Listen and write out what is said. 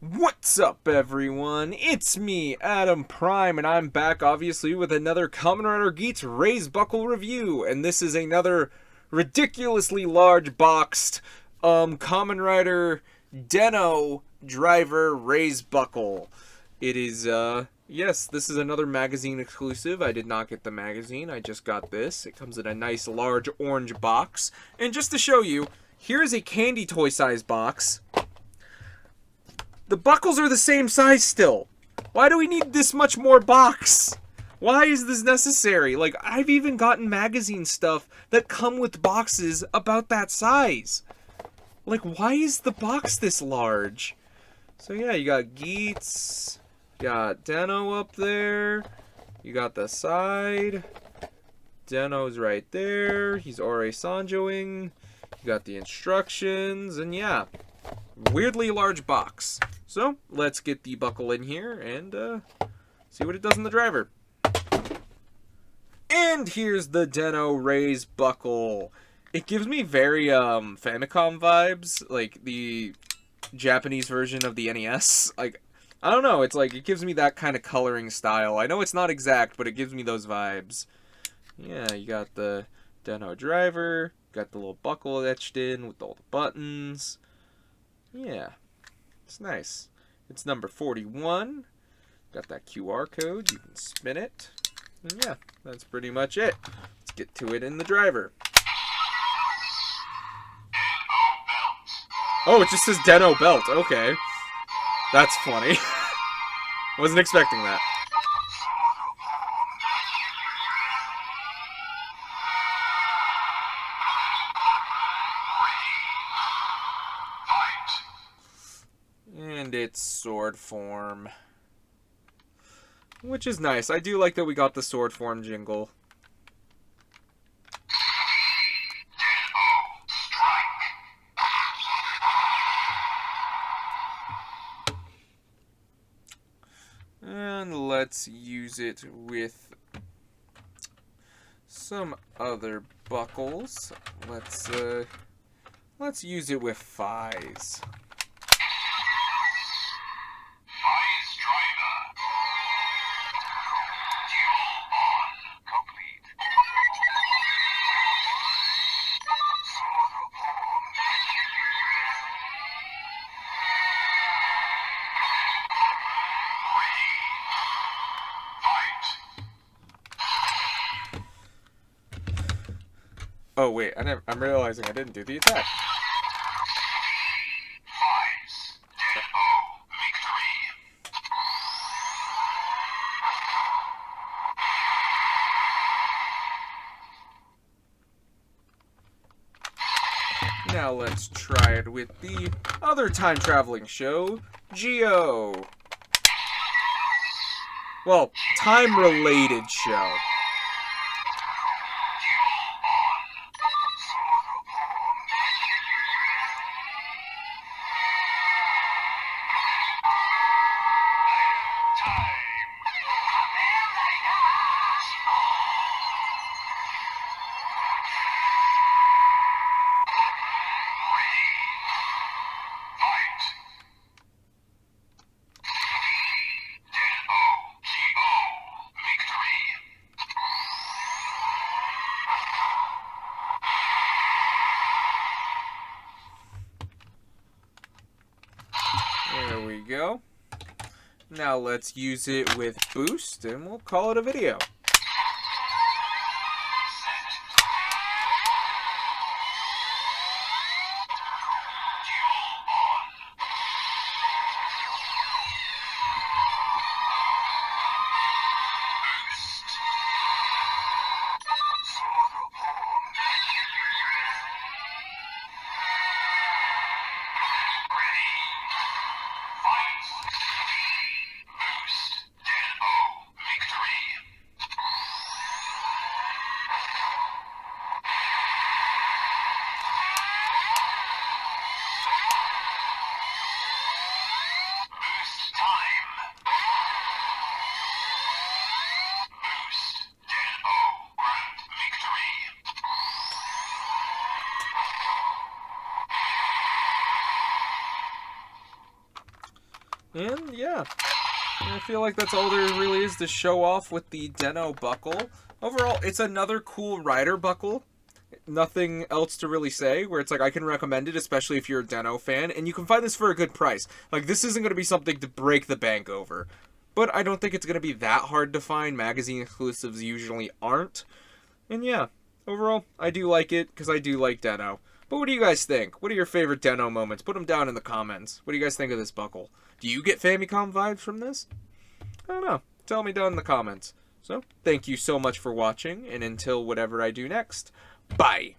What's up, everyone? It's me, Adam Prime, and I'm back, obviously, with another Kamen Rider Geats Raise Buckle review. And this is another ridiculously large boxed, Kamen Rider Deno Driver Raise Buckle. It is, yes, this is another magazine exclusive. I did not get the magazine, I just got this. It comes in a nice, large orange box. And just to show you, here's a candy toy size box. The buckles are the same size still. Why do we need this much more box? Why is this necessary? Like, I've even gotten magazine stuff that come with boxes about that size. Like, why is the box this large? So yeah, you got Geats, you got Deno up there, you got the side, Deno's right there, he's Ore Sanjoing, you got the instructions, and yeah, weirdly large box. So let's get the buckle in here and see what it does in the driver. And here's the Deno Raise buckle. It gives me very Famicom vibes, like the Japanese version of the NES. Like, I don't know, it's like it gives me that kind of coloring style. I know it's not exact, but it gives me those vibes. Yeah, you got the Deno driver, got the little buckle etched in with all the buttons. Yeah, it's nice. It's number 41. Got that QR code. You can spin it. And yeah, that's pretty much it. Let's get to it in the driver. Oh, it just says Deno Belt. Okay. That's funny. Wasn't expecting that. And it's sword form. Which is nice. I do like that we got the sword form jingle. And let's use it with some other buckles. Let's use it with Fies. Oh wait, I'm realizing I didn't do the attack. Now let's try it with the other time-traveling show, Geo. Well, time-related show. There we go. Now let's use it with Boost, and we'll call it a video. And yeah, I feel like that's all there really is to show off with the Den-O buckle. Overall, it's another cool rider buckle. Nothing else to really say, where it's like I can recommend it, especially if you're a Den-O fan, and you can find this for a good price. Like, this isn't going to be something to break the bank over, but I don't think it's going to be that hard to find. Magazine exclusives usually aren't. And yeah, overall, I do like it, because I do like Den-O. But what do you guys think? What are your favorite Den-O moments? Put them down in the comments. What do you guys think of this buckle? Do you get Famicom vibes from this? I don't know. Tell me down in the comments. So, thank you so much for watching, and until whatever I do next, bye!